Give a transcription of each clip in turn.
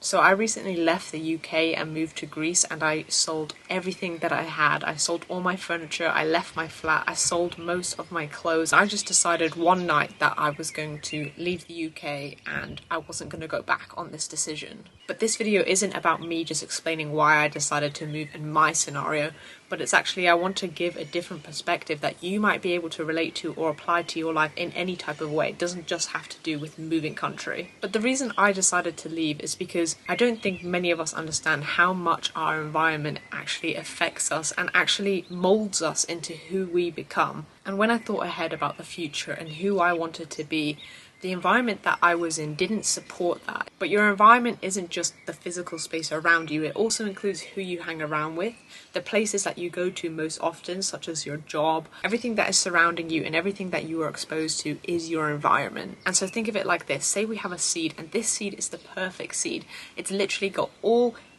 So I recently left the UK and moved to Greece, and I sold everything that I had. I sold all my furniture, I left my flat, I sold most of my clothes. I just decided one night that I was going to leave the UK and I wasn't going to go back on this decision. But this video isn't about me just explaining why I decided to move in my scenario, but it's actually I want to give a different perspective that you might be able to relate to or apply to your life in any type of way. It doesn't just have to do with moving country. But the reason I decided to leave is because I don't think many of us understand how much our environment actually affects us and actually molds us into who we become. And when I thought ahead about the future and who I wanted to be, the environment that I was in didn't support that. But your environment isn't just the physical space around you, it also includes who you hang around with, the places that you go to most often, such as your job. Everything that is surrounding you and everything that you are exposed to is your environment. And so think of it like this. Say we have a seed, and this seed is the perfect seed. It's literally got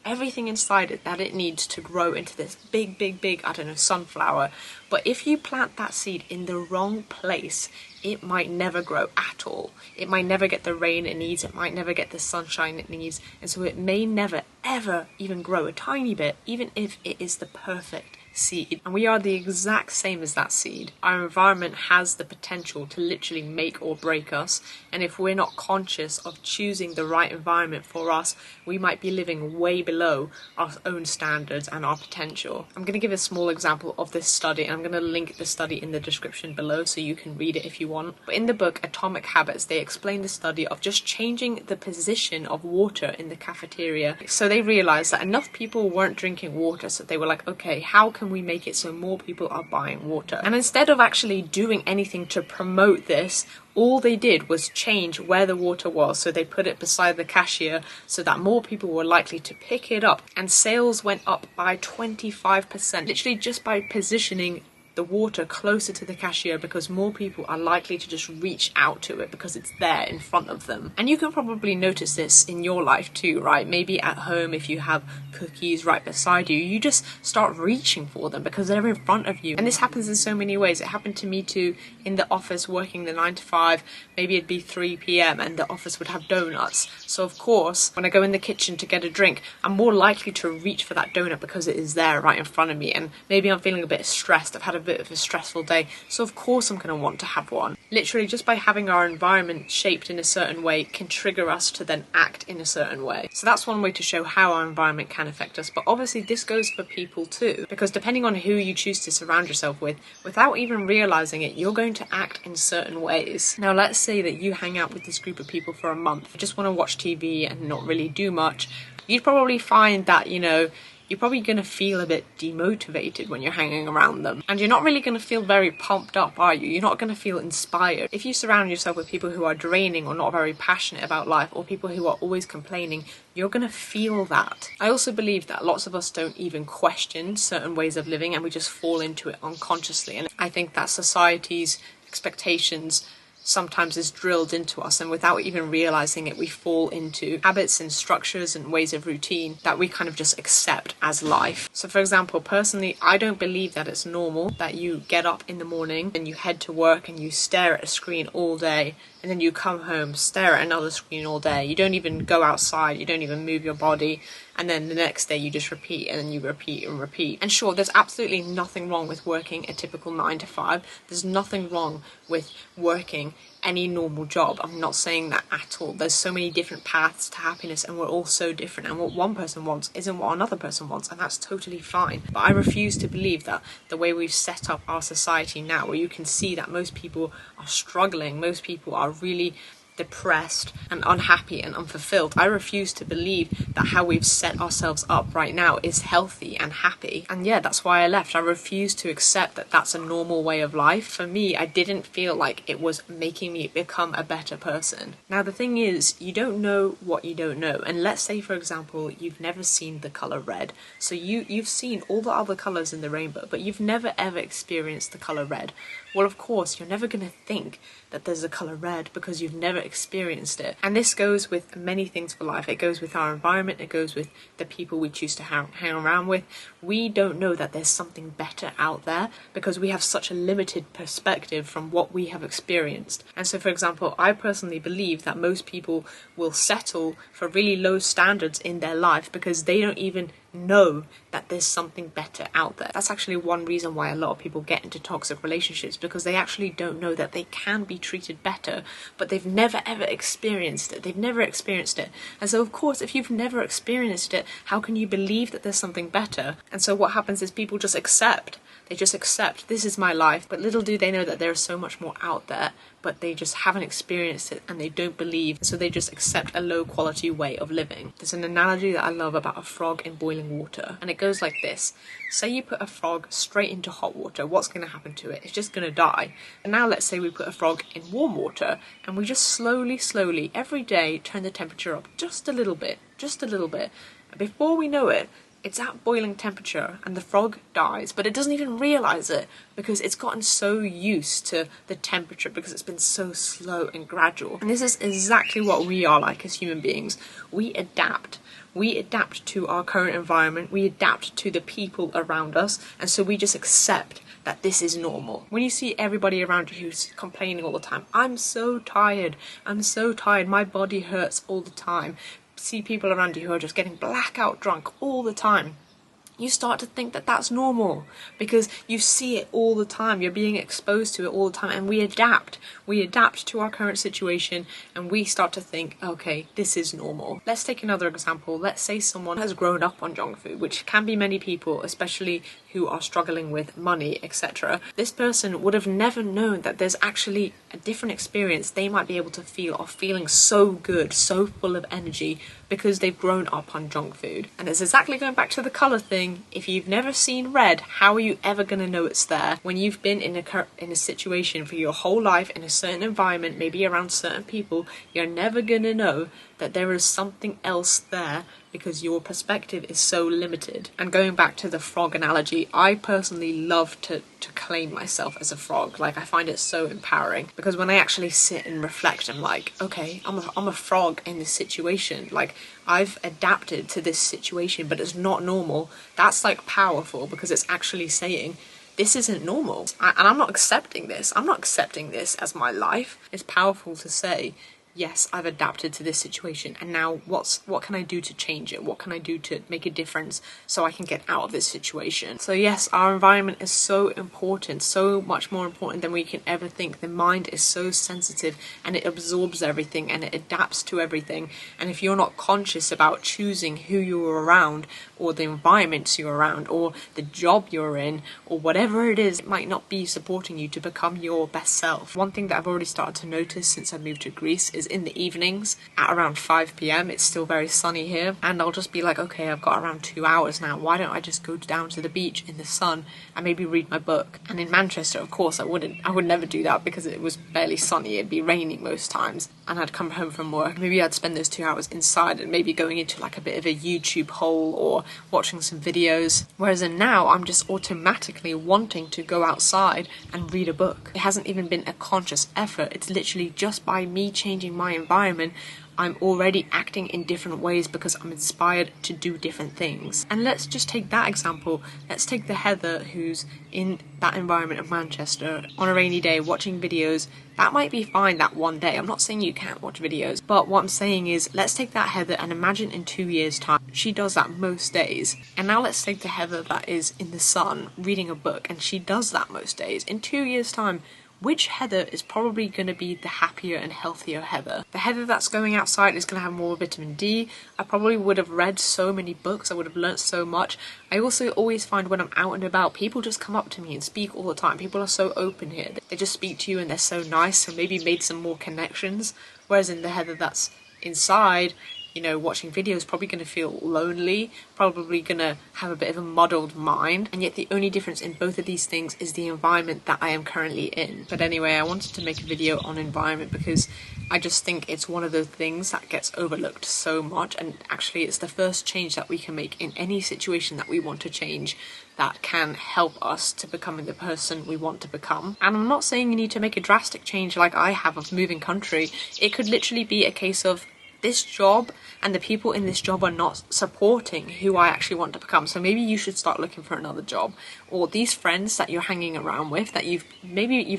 everything inside it that it needs to grow into this big, I don't know, sunflower. But if you plant that seed in the wrong place, it might never grow at all. It might never get the rain it needs, it might never get the sunshine it needs, and so it may never ever even grow a tiny bit, even if it is the perfect seed. And we are the exact same as that seed. Our environment has the potential to literally make or break us, and if we're not conscious of choosing the right environment for us, we might be living way below our own standards and our potential. I'm going to give a small example of this study, and I'm going to link the study in the description below so you can read it if you want. But in the book Atomic Habits, they explain the study of just changing the position of water in the cafeteria. So they realized that enough people weren't drinking water, so they were like, okay, how can we make it so more people are buying water? And instead of actually doing anything to promote this, all they did was change where the water was. So they put it beside the cashier so that more people were likely to pick it up, and sales went up by 25%, literally just by positioning the water closer to the cashier, because more people are likely to just reach out to it because it's there in front of them. And you can probably notice this in your life too, right? Maybe at home, if you have cookies right beside you, you just start reaching for them because they're in front of you. And this happens in so many ways. It happened to me too in the office, working the 9 to 5. Maybe it'd be 3 p.m. and the office would have donuts. So of course, when I go in the kitchen to get a drink, I'm more likely to reach for that donut because it is there right in front of me. And maybe I'm feeling a bit stressed. I've had a bit of a stressful day, so of course I'm going to want to have one. Literally, just by having our environment shaped in a certain way can trigger us to then act in a certain way. So that's one way to show how our environment can affect us. But obviously this goes for people too, because depending on who you choose to surround yourself with, without even realizing it, you're going to act in certain ways. Now let's say that you hang out with this group of people for a month, you just want to watch TV and not really do much. You'd probably find that, you're probably going to feel a bit demotivated when you're hanging around them. And you're not really going to feel very pumped up, are you? You're not going to feel inspired. If you surround yourself with people who are draining or not very passionate about life, or people who are always complaining, you're going to feel that. I also believe that lots of us don't even question certain ways of living, and we just fall into it unconsciously. And I think that society's expectations sometimes is drilled into us, and without even realizing it, we fall into habits and structures and ways of routine that we kind of just accept as life. So for example, personally, I don't believe that it's normal that you get up in the morning and you head to work and you stare at a screen all day, and then you come home, stare at another screen all day. You don't even go outside, you don't even move your body, and then the next day you just repeat, and then you repeat and repeat. And sure, there's absolutely nothing wrong with working a typical 9 to 5. There's nothing wrong with working any normal job. I'm not saying that at all. There's so many different paths to happiness, and we're all so different, and what one person wants isn't what another person wants, and that's totally fine. But I refuse to believe that the way we've set up our society now, where you can see that most people are struggling, most people are really depressed and unhappy and unfulfilled, I refuse to believe that how we've set ourselves up right now is healthy and happy. And yeah, that's why I left. I refuse to accept that that's a normal way of life. For me, I didn't feel like it was making me become a better person. Now the thing is, you don't know what you don't know. And let's say, for example, you've never seen the colour red. So you've seen all the other colours in the rainbow, but you've never ever experienced the colour red. Well, of course, you're never going to think that there's a colour red because you've never experienced it. And this goes with many things for life. It goes with our environment, it goes with the people we choose to hang around with. We don't know that there's something better out there because we have such a limited perspective from what we have experienced. And so, for example, I personally believe that most people will settle for really low standards in their life because they don't even know that there's something better out there. That's actually one reason why a lot of people get into toxic relationships, because they actually don't know that they can be treated better, but they've never ever experienced it. They've never experienced it. And so, of course, if you've never experienced it, how can you believe that there's something better? And so what happens is people just accept. They just accept, this is my life, but little do they know that there is so much more out there, but they just haven't experienced it and they don't believe, so they just accept a low quality way of living. There's an analogy that I love about a frog in boiling water, and it goes like this. Say you put a frog straight into hot water, what's going to happen to it? It's just going to die. And now let's say we put a frog in warm water, and we just slowly, every day turn the temperature up just a little bit. And before we know it, it's at boiling temperature and the frog dies, but it doesn't even realise it because it's gotten so used to the temperature because it's been so slow and gradual. And this is exactly what we are like as human beings. We adapt. We adapt to our current environment, we adapt to the people around us, and so we just accept that this is normal. When you see everybody around you who's complaining all the time, I'm so tired, my body hurts all the time, see people around you who are just getting blackout drunk all the time, you start to think that that's normal because you see it all the time, you're being exposed to it all the time, and we adapt to our current situation and we start to think, okay, this is normal. Let's take another example. Let's say someone has grown up on junk food, which can be many people, especially who are struggling with money, etc. This person would have never known that there's actually a different experience they might be able to feel of feeling so good, so full of energy, because they've grown up on junk food. And it's exactly going back to the colour thing. If you've never seen red, how are you ever going to know it's there? When you've been in a situation for your whole life, in a certain environment, maybe around certain people, you're never going to know that there is something else there because your perspective is so limited. And going back to the frog analogy, I personally love to claim myself as a frog. Like, I find it so empowering because when I actually sit and reflect, I'm like, okay, I'm a frog in this situation. Like, I've adapted to this situation, but it's not normal. That's like powerful because it's actually saying, this isn't normal. And I'm not accepting this. I'm not accepting this as my life. It's powerful to say, yes, I've adapted to this situation, and now what can I do to change it? What can I do to make a difference so I can get out of this situation? So yes, our environment is so important, so much more important than we can ever think. The mind is so sensitive and it absorbs everything and it adapts to everything. And if you're not conscious about choosing who you're around, or the environments you're around, or the job you're in, or whatever it is, it might not be supporting you to become your best self. One thing that I've already started to notice since I moved to Greece is in the evenings at around 5 p.m. it's still very sunny here, and I'll just be like, okay, I've got around 2 hours now, why don't I just go down to the beach in the sun and maybe read my book? And in Manchester, of course, I would never do that because it was barely sunny, it'd be raining most times, and I'd come home from work, maybe I'd spend those 2 hours inside and maybe going into like a bit of a YouTube hole or watching some videos. Whereas now I'm just automatically wanting to go outside and read a book. It hasn't even been a conscious effort, it's literally just by me changing my environment, I'm already acting in different ways because I'm inspired to do different things. And let's just take that example. Let's take the Heather who's in that environment of Manchester on a rainy day watching videos. That might be fine that one day. I'm not saying you can't watch videos, but what I'm saying is let's take that Heather and imagine in 2 years' time she does that most days. And now let's take the Heather that is in the sun reading a book and she does that most days. In 2 years' time, which Heather is probably going to be the happier and healthier Heather? The Heather that's going outside is going to have more vitamin D. I probably would have read so many books, I would have learnt so much. I also always find when I'm out and about, people just come up to me and speak all the time. People are so open here. They just speak to you and they're so nice, so maybe made some more connections. Whereas in the Heather that's inside, you know, watching videos, probably going to feel lonely, probably going to have a bit of a muddled mind, and yet the only difference in both of these things is the environment that I am currently in. But anyway, I wanted to make a video on environment because I just think it's one of those things that gets overlooked so much, and actually it's the first change that we can make in any situation that we want to change that can help us to becoming the person we want to become. And I'm not saying you need to make a drastic change like I have of moving country. It could literally be a case of this job and the people in this job are not supporting who I actually want to become. So maybe you should start looking for another job. Or these friends that you're hanging around with, that you've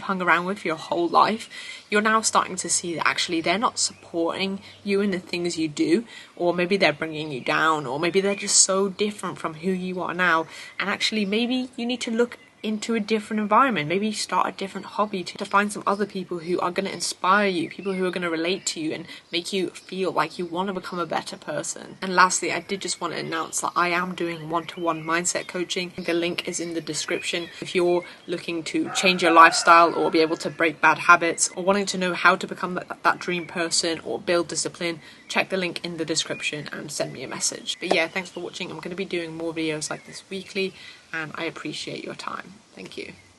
hung around with your whole life, you're now starting to see that actually they're not supporting you in the things you do, or maybe they're bringing you down, or maybe they're just so different from who you are now. And actually maybe you need to look into a different environment, maybe start a different hobby to find some other people who are going to inspire you, people who are going to relate to you and make you feel like you want to become a better person. And lastly, I did just want to announce that I am doing one-to-one mindset coaching. The link is in the description. If you're looking to change your lifestyle or be able to break bad habits, or wanting to know how to become that dream person or build discipline, check the link in the description and send me a message. But yeah, thanks for watching. I'm going to be doing more videos like this weekly, and I appreciate your time. Thank you.